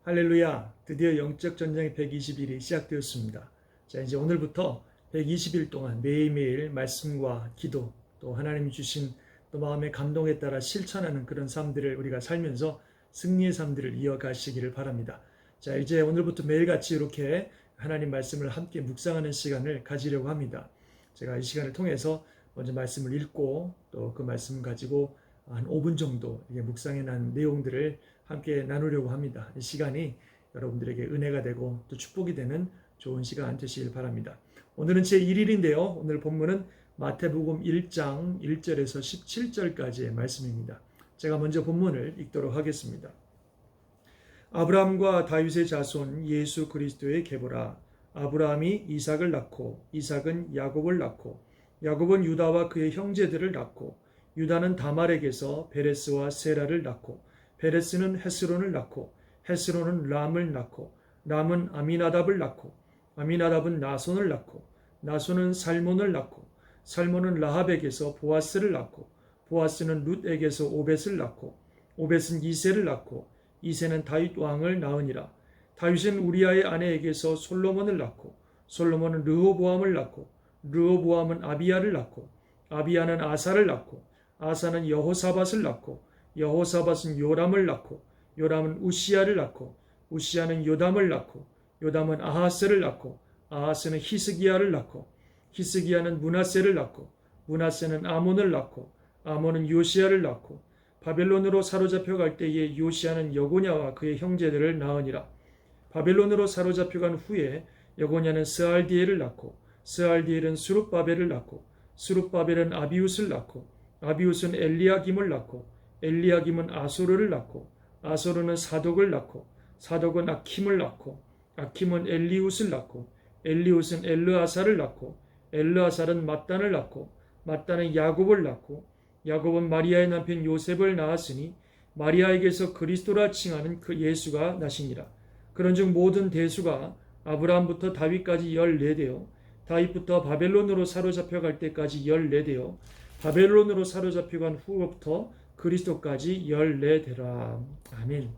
할렐루야, 드디어 영적 전쟁의 120일이 시작되었습니다. 자, 이제 오늘부터 120일 동안 매일매일 말씀과 기도, 또 하나님이 주신 또 마음의 감동에 따라 실천하는 그런 삶들을 우리가 살면서 승리의 삶들을 이어가시기를 바랍니다. 자, 이제 오늘부터 매일같이 이렇게 하나님 말씀을 함께 묵상하는 시간을 가지려고 합니다. 제가 이 시간을 통해서 먼저 말씀을 읽고 또 그 말씀 가지고 한 5분 정도 묵상해 난 내용들을 함께 나누려고 합니다. 이 시간이 여러분들에게 은혜가 되고 또 축복이 되는 좋은 시간 되시길 바랍니다. 오늘은 제1일인데요. 오늘 본문은 마태복음 1장 1절에서 17절까지의 말씀입니다. 제가 먼저 본문을 읽도록 하겠습니다. 아브라함과 다윗의 자손 예수 그리스도의 계보라. 아브라함이 이삭을 낳고 이삭은 야곱을 낳고 야곱은 유다와 그의 형제들을 낳고 유다는 다말에게서 베레스와 세라를 낳고 베레스는 헤스론을 낳고 헤스론은 람을 낳고 람은 아미나답을 낳고 아미나답은 나손을 낳고 나손은 살몬을 낳고 살몬은 라합에게서 보아스를 낳고 보아스는 룻에게서 오벳을 낳고 오벳은 이새를 낳고 이새는 다윗 왕을 낳으니라. 다윗은 우리아의 아내에게서 솔로몬을 낳고 솔로몬은 르호보암을 낳고 르호보암은 아비야를 낳고 아비야는 아사를 낳고 아사는 여호사밧을 낳고 여호사밧은 요람을 낳고 요람은 우시야를 낳고 우시야는 요담을 낳고 요담은 아하스를 낳고 아하스는 히스기야를 낳고 히스기야는 므낫세를 낳고 므낫세는 아몬을 낳고 아몬은 요시야를 낳고 바벨론으로 사로잡혀 갈 때에 요시야는 여고냐와 그의 형제들을 낳으니라. 바벨론으로 사로잡혀 간 후에 여고냐는 스알디엘을 낳고 스알디엘은 수룹바벨을 낳고 수룹바벨은 아비웃을 낳고 아비웃은 엘리야김을 낳고 엘리야김은 아소르를 낳고 아소르는 사독을 낳고 사독은 아킴을 낳고 아킴은 엘리웃을 낳고 엘리웃은 엘르아사를 낳고 엘르아살은 mat단을 낳고 mat단은 야곱을 낳고 야곱은 마리아의 남편 요셉을 낳았으니 마리아에게서 그리스도라 칭하는 그 예수가 나시니라. 그런즉 모든 대수가 아브라함부터 다윗까지 14대요 다윗부터 바벨론으로 사로잡혀 갈 때까지 14대요 바벨론으로 사로잡혀 간 후부터 그리스도까지 14대라. 아멘.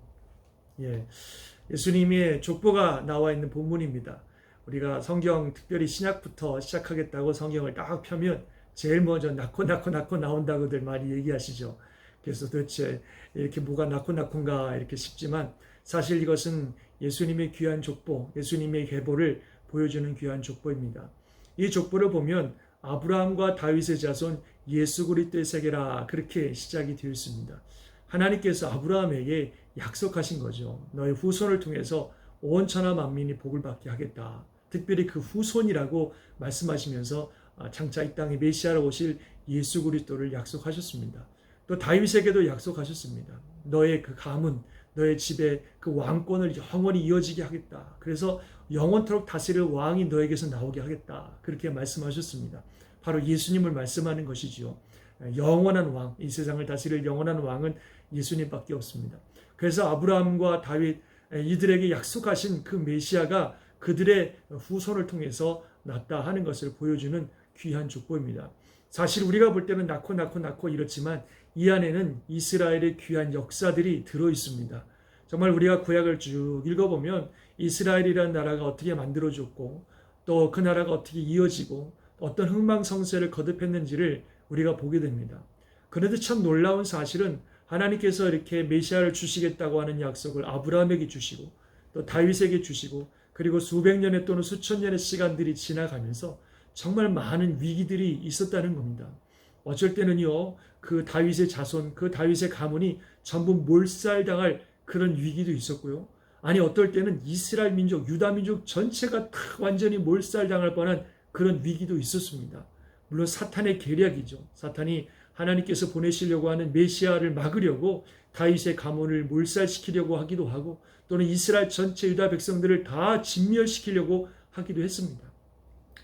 예수님의 족보가 나와 있는 본문입니다. 우리가 성경 특별히 신약부터 시작하겠다고 성경을 딱 펴면 제일 먼저 낳고 나온다고들 많이 얘기하시죠. 그래서 도대체 이렇게 뭐가 낳고인가 이렇게 싶지만 사실 이것은 예수님의 귀한 족보, 예수님의 계보를 보여주는 귀한 족보입니다. 이 족보를 보면 아브라함과 다윗의 자손 예수 그리스도의 세계라 그렇게 시작이 되어 있습니다. 하나님께서 아브라함에게 약속하신 거죠. 너의 후손을 통해서 온 천하 만민이 복을 받게 하겠다. 특별히 그 후손이라고 말씀하시면서 장차 이 땅에 메시아로 오실 예수 그리스도를 약속하셨습니다. 또 다윗에게도 약속하셨습니다. 너의 그 가문, 너의 집에 그 왕권을 영원히 이어지게 하겠다. 그래서 영원토록 다스릴 왕이 너에게서 나오게 하겠다. 그렇게 말씀하셨습니다. 바로 예수님을 말씀하는 것이지요. 영원한 왕, 이 세상을 다스릴 영원한 왕은 예수님밖에 없습니다. 그래서 아브라함과 다윗 이들에게 약속하신 그 메시아가 그들의 후손을 통해서 났다 하는 것을 보여주는 귀한 족보입니다. 사실 우리가 볼 때는 낳고 이렇지만 이 안에는 이스라엘의 귀한 역사들이 들어 있습니다. 정말 우리가 구약을 쭉 읽어보면 이스라엘이라는 나라가 어떻게 만들어졌고 또 그 나라가 어떻게 이어지고 어떤 흥망성쇠를 거듭했는지를 우리가 보게 됩니다. 그런데 참 놀라운 사실은 하나님께서 이렇게 메시아를 주시겠다고 하는 약속을 아브라함에게 주시고 또 다윗에게 주시고 그리고 수백 년의 또는 수천 년의 시간들이 지나가면서 정말 많은 위기들이 있었다는 겁니다. 어쩔 때는요, 그 다윗의 자손, 그 다윗의 가문이 전부 몰살당할 그런 위기도 있었고요. 아니 어떨 때는 이스라엘 민족, 유다 민족 전체가 다 완전히 몰살당할 뻔한 그런 위기도 있었습니다. 물론 사탄의 계략이죠. 사탄이 하나님께서 보내시려고 하는 메시아를 막으려고 다윗의 가문을 몰살시키려고 하기도 하고 또는 이스라엘 전체 유다 백성들을 다 진멸시키려고 하기도 했습니다.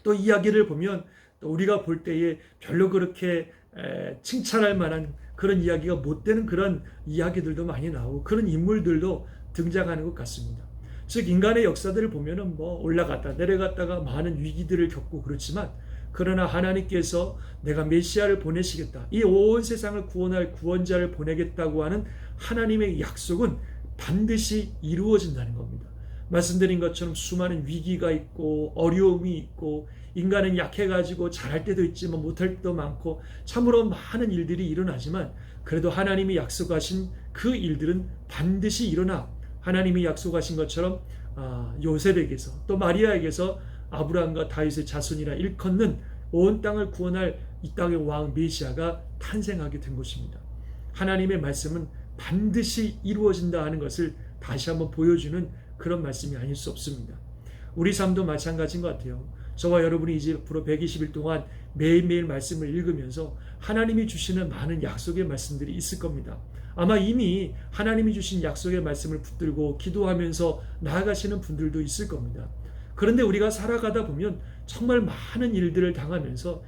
또 이야기를 보면 또 우리가 볼 때에 별로 그렇게 칭찬할 만한 그런 이야기가 못 되는 그런 이야기들도 많이 나오고 그런 인물들도 등장하는 것 같습니다. 즉 인간의 역사들을 보면은 뭐 올라갔다 내려갔다가 많은 위기들을 겪고 그렇지만 그러나 하나님께서 내가 메시아를 보내시겠다. 이 온 세상을 구원할 구원자를 보내겠다고 하는 하나님의 약속은 반드시 이루어진다는 겁니다. 말씀드린 것처럼 수많은 위기가 있고 어려움이 있고 인간은 약해가지고 잘할 때도 있지만 못할 때도 많고 참으로 많은 일들이 일어나지만 그래도 하나님이 약속하신 그 일들은 반드시 일어나 하나님이 약속하신 것처럼 요셉에게서 또 마리아에게서 아브라함과 다윗의 자손이라 일컫는 온 땅을 구원할 이 땅의 왕 메시아가 탄생하게 된 것입니다. 하나님의 말씀은 반드시 이루어진다 하는 것을 다시 한번 보여주는 그런 말씀이 아닐 수 없습니다. 우리 삶도 마찬가지인 것 같아요. 저와 여러분이 이제 앞으로 120일 동안 매일매일 말씀을 읽으면서 하나님이 주시는 많은 약속의 말씀들이 있을 겁니다. 아마 이미 하나님이 주신 약속의 말씀을 붙들고 기도하면서 나아가시는 분들도 있을 겁니다. 그런데 우리가 살아가다 보면 정말 많은 일들을 당하면서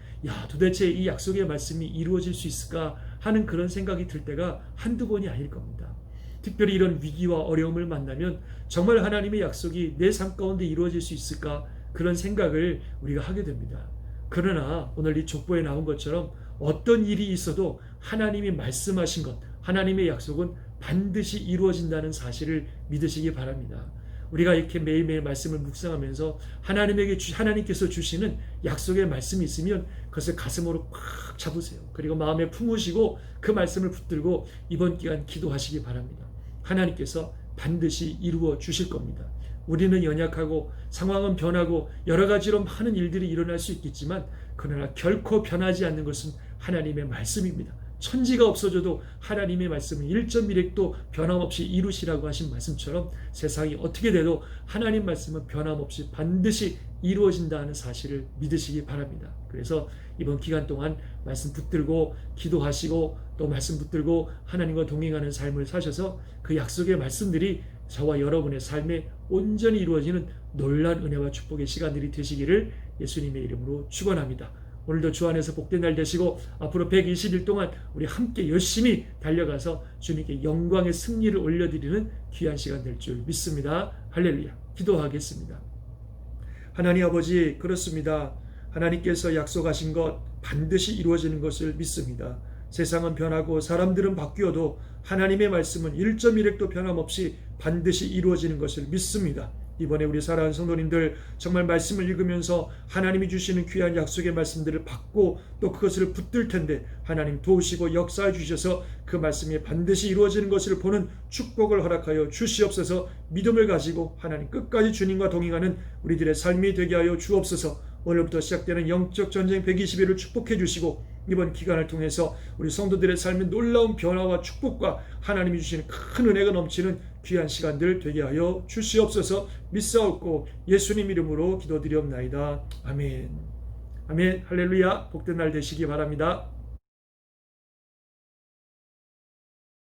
도대체 이 약속의 말씀이 이루어질 수 있을까 하는 그런 생각이 들 때가 한두 번이 아닐 겁니다. 특별히 이런 위기와 어려움을 만나면 정말 하나님의 약속이 내 삶 가운데 이루어질 수 있을까 그런 생각을 우리가 하게 됩니다. 그러나 오늘 이 족보에 나온 것처럼 어떤 일이 있어도 하나님이 말씀하신 것, 하나님의 약속은 반드시 이루어진다는 사실을 믿으시기 바랍니다. 우리가 이렇게 매일매일 말씀을 묵상하면서 하나님께서 주시는 약속의 말씀이 있으면 그것을 가슴으로 꽉 잡으세요. 그리고 마음에 품으시고 그 말씀을 붙들고 이번 기간 기도하시기 바랍니다. 하나님께서 반드시 이루어 주실 겁니다. 우리는 연약하고 상황은 변하고 여러 가지로 많은 일들이 일어날 수 있겠지만 그러나 결코 변하지 않는 것은 하나님의 말씀입니다. 천지가 없어져도 하나님의 말씀은 1.1핵도 변함없이 이루시라고 하신 말씀처럼 세상이 어떻게 돼도 하나님 말씀은 변함없이 반드시 이루어진다는 사실을 믿으시기 바랍니다. 그래서 이번 기간 동안 말씀 붙들고 기도하시고 또 말씀 붙들고 하나님과 동행하는 삶을 사셔서 그 약속의 말씀들이 저와 여러분의 삶에 온전히 이루어지는 놀라운 은혜와 축복의 시간들이 되시기를 예수님의 이름으로 축원합니다. 오늘도 주 안에서 복된 날 되시고 앞으로 120일 동안 우리 함께 열심히 달려가서 주님께 영광의 승리를 올려드리는 귀한 시간 될 줄 믿습니다. 할렐루야. 기도하겠습니다. 하나님 아버지, 그렇습니다. 하나님께서 약속하신 것 반드시 이루어지는 것을 믿습니다. 세상은 변하고 사람들은 바뀌어도 하나님의 말씀은 1.1핵도 변함없이 반드시 이루어지는 것을 믿습니다. 이번에 우리 사랑하는 성도님들 정말 말씀을 읽으면서 하나님이 주시는 귀한 약속의 말씀들을 받고 또 그것을 붙들 텐데 하나님 도우시고 역사해 주셔서 그 말씀이 반드시 이루어지는 것을 보는 축복을 허락하여 주시옵소서. 믿음을 가지고 하나님 끝까지 주님과 동행하는 우리들의 삶이 되게 하여 주옵소서. 오늘부터 시작되는 영적 전쟁 120일을 축복해 주시고 이번 기간을 통해서 우리 성도들의 삶에 놀라운 변화와 축복과 하나님이 주시는 큰 은혜가 넘치는 귀한 시간들 되게 하여 주시옵소서. 믿사옵고 예수님 이름으로 기도드리옵나이다. 아멘. 아멘. 할렐루야. 복된 날 되시기 바랍니다.